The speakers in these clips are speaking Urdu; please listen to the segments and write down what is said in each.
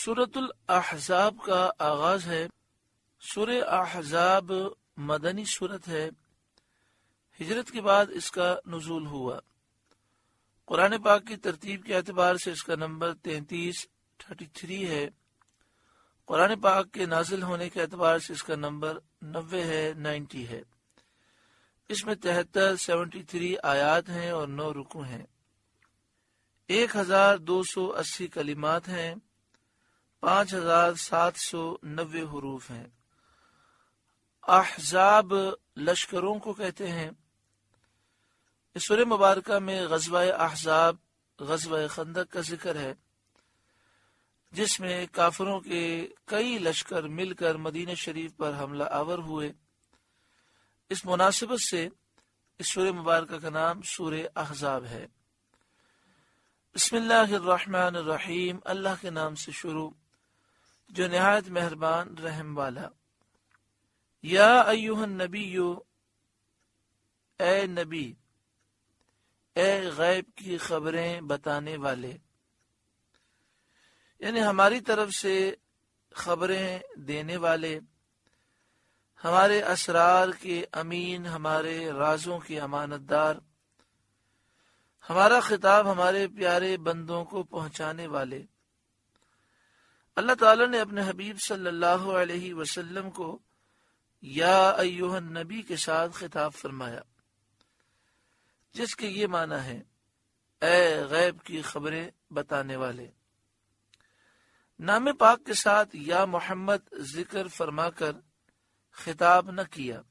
سورۃ الاحزاب کا آغاز ہے۔ سورہ احزاب مدنی سورت ہے، ہجرت کے بعد اس کا نزول ہوا۔ قرآن پاک کی ترتیب کے اعتبار سے اس کا نمبر 33 ہے۔ قرآن پاک کے نازل ہونے کے اعتبار سے اس کا نمبر 90 ہے۔ اس میں 73 آیات ہیں اور 9 رکوع ہیں۔ 1280 کلمات ہیں، 5790 حروف ہیں۔ احزاب لشکروں کو کہتے ہیں۔ اس سورہ مبارکہ میں غزوہ احزاب، غزوہ خندق کا ذکر ہے، جس میں کافروں کے کئی لشکر مل کر مدینہ شریف پر حملہ آور ہوئے۔ اس مناسبت سے اس سورہ مبارکہ کا نام سورہ احزاب ہے۔ بسم اللہ الرحمن الرحیم، اللہ کے نام سے شروع جو نہایت مہربان رحم والا۔ یا ایھا النبی، اے نبی، اے غیب کی خبریں بتانے والے، یعنی ہماری طرف سے خبریں دینے والے، ہمارے اسرار کے امین، ہمارے رازوں کے امانت دار، ہمارا خطاب ہمارے پیارے بندوں کو پہنچانے والے۔ اللہ تعالی نے اپنے حبیب صلی اللہ علیہ وسلم کو یا ایھا النبی کے ساتھ خطاب فرمایا، جس کے یہ معنی ہے اے غیب کی خبریں بتانے والے۔ نام پاک کے ساتھ یا محمد ذکر فرما کر خطاب نہ کیا،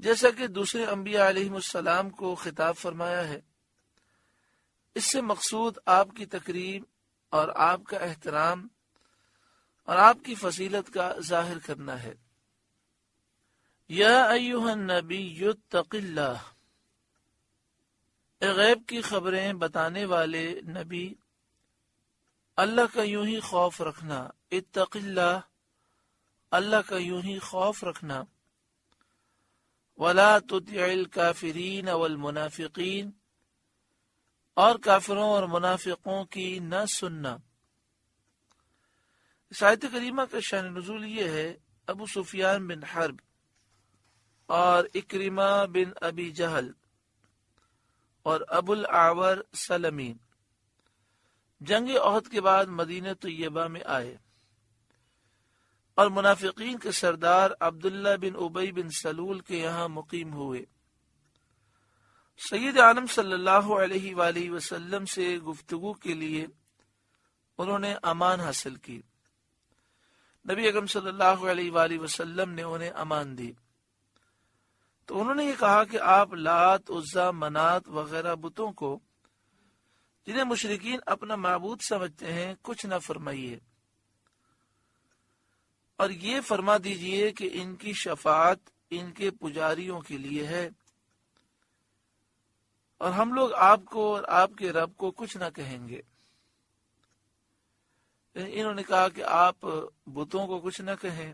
جیسا کہ دوسرے انبیاء علیہ السلام کو خطاب فرمایا ہے۔ اس سے مقصود آپ کی تکریم اور آپ کا احترام اور آپ کی فضیلت کا ظاہر کرنا ہے۔ یا ایھا النبی اتق اللہ، اے غیب کی خبریں بتانے والے نبی، اللہ کا یوں ہی خوف رکھنا۔ اتق اللہ، اللہ کا یوں ہی خوف رکھنا۔ ولا تطع الکافرین والمنافقین، اور کافروں اور منافقوں کی نہ سننا۔ اس آیت کریمہ کا شان نزول یہ ہے، ابو سفیان بن حرب اور اکرمہ بن ابی جہل اور ابو الاعور سلمی جنگ احد کے بعد مدینہ طیبہ میں آئے اور منافقین کے سردار عبداللہ بن ابی بن سلول کے یہاں مقیم ہوئے۔ سید عالم صلی اللہ علیہ وآلہ وسلم سے گفتگو کے لیے انہوں نے امان حاصل کی۔ نبی اکرم صلی اللہ علیہ وآلہ وسلم نے انہیں امان دی تو انہوں نے یہ کہا کہ آپ لات، عزا، منات وغیرہ بتوں کو جنہیں مشرکین اپنا معبود سمجھتے ہیں کچھ نہ فرمائیے، اور یہ فرما دیجئے کہ ان کی شفاعت ان کے پجاریوں کے لیے ہے، اور ہم لوگ آپ کو اور آپ کے رب کو کچھ نہ کہیں گے۔ انہوں نے کہا کہ آپ بتوں کو کچھ نہ کہیں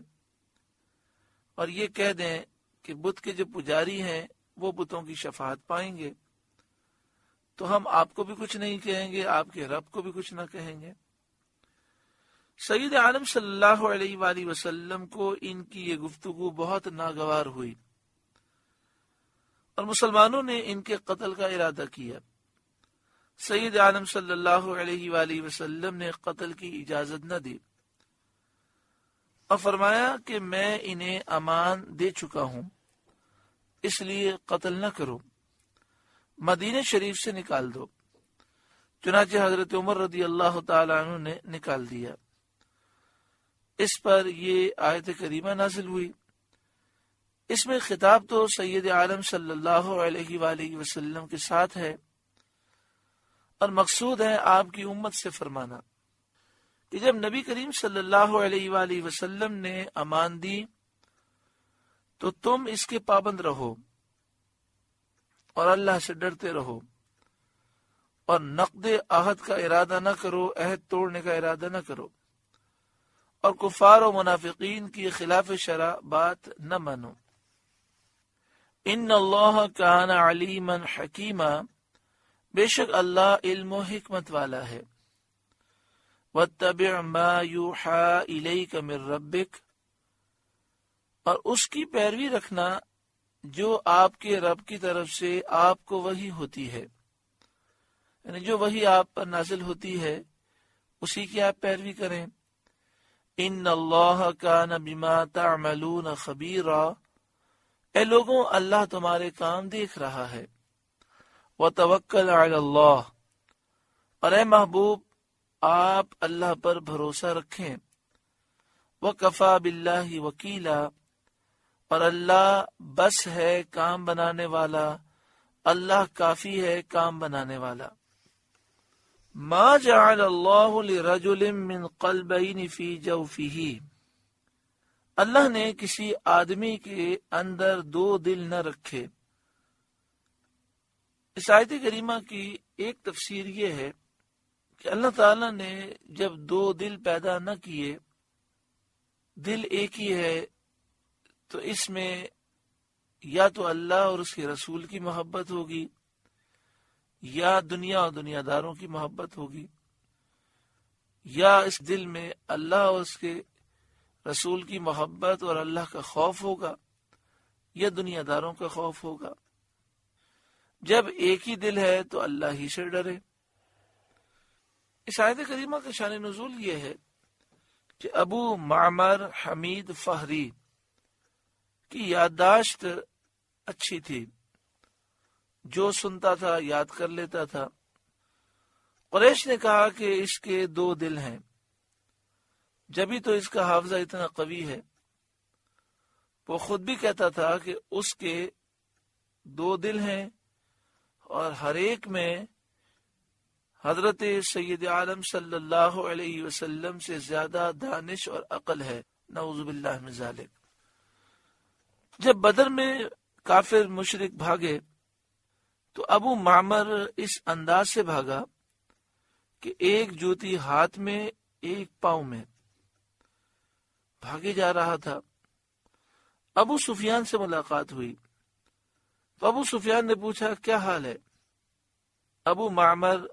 اور یہ کہہ دیں کہ بت کے جو پجاری ہیں وہ بتوں کی شفاعت پائیں گے، تو ہم آپ کو بھی کچھ نہیں کہیں گے، آپ کے رب کو بھی کچھ نہ کہیں گے۔ سید عالم صلی اللہ علیہ وآلہ وسلم کو ان کی یہ گفتگو بہت ناگوار ہوئی اور مسلمانوں نے ان کے قتل کا ارادہ کیا۔ سید عالم صلی اللہ علیہ وآلہ وسلم نے قتل کی اجازت نہ دی اور فرمایا کہ میں انہیں امان دے چکا ہوں، اس لیے قتل نہ کرو، مدینہ شریف سے نکال دو۔ چنانچہ حضرت عمر رضی اللہ تعالی عنہ نے نکال دیا۔ اس پر یہ آیت کریمہ نازل ہوئی۔ اس میں خطاب تو سید عالم صلی اللہ علیہ وآلہ وسلم کے ساتھ ہے، اور مقصود ہے آپ کی امت سے فرمانا کہ جب نبی کریم صلی اللہ علیہ وآلہ وسلم نے امان دی تو تم اس کے پابند رہو اور اللہ سے ڈرتے رہو، اور نقد عہد کا ارادہ نہ کرو، عہد توڑنے کا ارادہ نہ کرو، اور کفار و منافقین کی خلاف شرع بات نہ مانو۔ ان اللہ کان علیما حکیما، بے شک اللہ علم و حکمت والا ہے۔ وَاتَّبِعْ مَا يُوحَى إِلَيْكَ مِن رَبِّكَ، اور اس کی پیروی رکھنا جو آپ کے رب کی طرف سے آپ کو وحی ہوتی ہے، یعنی جو وحی آپ پر نازل ہوتی ہے اسی کی آپ پیروی کریں۔ ان اللہ کان بما تعملون خبیرا، اے لوگوں اللہ تمہارے کام دیکھ رہا ہے۔ وتوکل علی اللہ، اور اے محبوب آپ اللہ پر بھروسہ رکھیں۔ وکفی باللہ وکیلا، اور اللہ بس ہے کام بنانے والا، اللہ کافی ہے کام بنانے والا۔ ما جعل اللہ لرجل من قلبین فی جوفہ، اللہ نے کسی آدمی کے اندر دو دل نہ رکھے۔ اس آیت کریمہ کی ایک تفسیر یہ ہے کہ اللہ تعالیٰ نے جب دو دل پیدا نہ کیے، دل ایک ہی ہے، تو اس میں یا تو اللہ اور اس کے رسول کی محبت ہوگی، یا دنیا اور دنیا داروں کی محبت ہوگی، یا اس دل میں اللہ اور اس کے رسول کی محبت اور اللہ کا خوف ہوگا، یا دنیا داروں کا خوف ہوگا۔ جب ایک ہی دل ہے تو اللہ ہی سے ڈرے۔ اس آیت کریمہ کا شان نزول یہ ہے کہ ابو معمر حمید فہری کی یادداشت اچھی تھی، جو سنتا تھا یاد کر لیتا تھا۔ قریش نے کہا کہ اس کے دو دل ہیں، جبھی تو اس کا حافظہ اتنا قوی ہے۔ وہ خود بھی کہتا تھا کہ اس کے دو دل ہیں اور ہر ایک میں حضرت سید عالم صلی اللہ علیہ وسلم سے زیادہ دانش اور عقل ہے، نعوذ باللہ من ذالک۔ جب بدر میں کافر مشرک بھاگے تو ابو معمر اس انداز سے بھاگا کہ ایک جوتی ہاتھ میں ایک پاؤں میں بھاگے جا رہا تھا۔ ابو سفیان سے ملاقات ہوئی تو ابو سفیان نے پوچھا کیا حال ہے؟ ابو معمر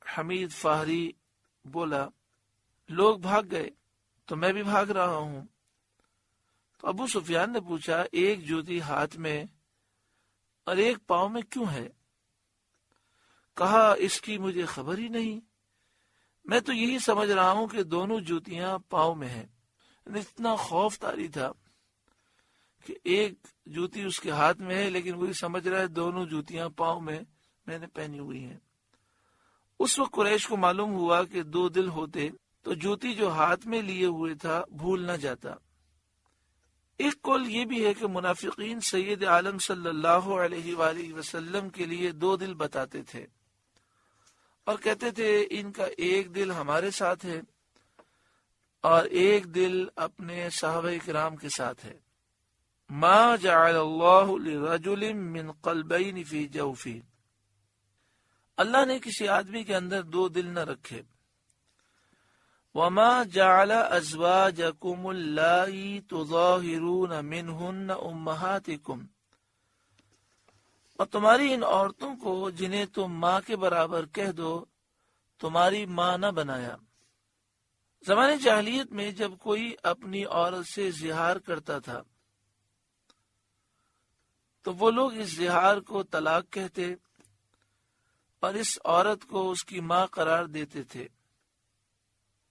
حمید فہری بولا لوگ بھاگ گئے تو میں بھی بھاگ رہا ہوں۔ تو ابو سفیان نے پوچھا ایک جوتی ہاتھ میں اور ایک پاؤں میں کیوں ہے؟ کہا اس کی مجھے خبر ہی نہیں، میں تو یہی سمجھ رہا ہوں کہ دونوں جوتیاں پاؤں میں ہیں۔ اتنا خوف طاری تھا کہ ایک جوتی اس کے ہاتھ میں ہے لیکن وہی سمجھ رہا ہے دونوں جوتیاں پاؤں میں میں نے پہنی ہوئی ہیں۔ اس وقت قریش کو معلوم ہوا کہ دو دل ہوتے تو جوتی جو ہاتھ میں لیے ہوئے تھا بھول نہ جاتا۔ ایک قول یہ بھی ہے کہ منافقین سید عالم صلی اللہ علیہ وآلہ وسلم کے لیے دو دل بتاتے تھے اور کہتے تھے ان کا ایک دل ہمارے ساتھ ہے اور ایک دل اپنے صحابہ کرام کے ساتھ ہے۔ ما جعل اللہ لرجل من قلبین فی جوفہ، اللہ نے کسی آدمی کے اندر دو دل نہ رکھے۔ وما جعل ازواجکم اللائی تظاہرون منہن امہاتکم، اور تمہاری ان عورتوں کو جنہیں تم ماں کے برابر کہہ دو تمہاری ماں نہ بنایا۔ زمانے جاہلیت میں جب کوئی اپنی عورت سے زہار کرتا تھا تو وہ لوگ اس زہار کو طلاق کہتے اور اس عورت کو اس کی ماں قرار دیتے تھے۔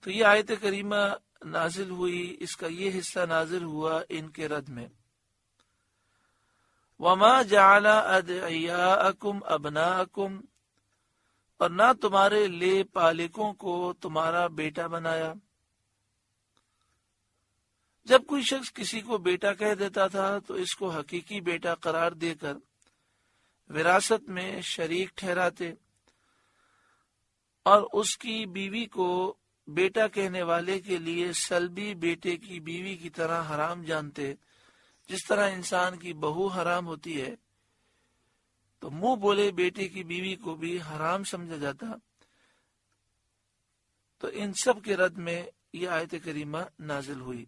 تو یہ آیت کریمہ نازل ہوئی، اس کا یہ حصہ نازل ہوا ان کے رد میں۔ وَمَا جَعَلَ أَدْعِيَاءَكُمْ أَبْنَاءَكُمْ، اور نہ تمہارے لے پالکوں کو تمہارا بیٹا بنایا۔ جب کوئی شخص کسی کو بیٹا کہہ دیتا تھا تو اس کو حقیقی بیٹا قرار دے کر وراثت میں شریک ٹھہراتے اور اس کی بیوی کو بیٹا کہنے والے کے لیے سلبی بیٹے کی بیوی کی طرح حرام جانتے، جس طرح انسان کی بہو حرام ہوتی ہے تو منہ بولے بیٹے کی بیوی کو بھی حرام سمجھا جاتا۔ تو ان سب کے رد میں یہ آیت کریمہ نازل ہوئی۔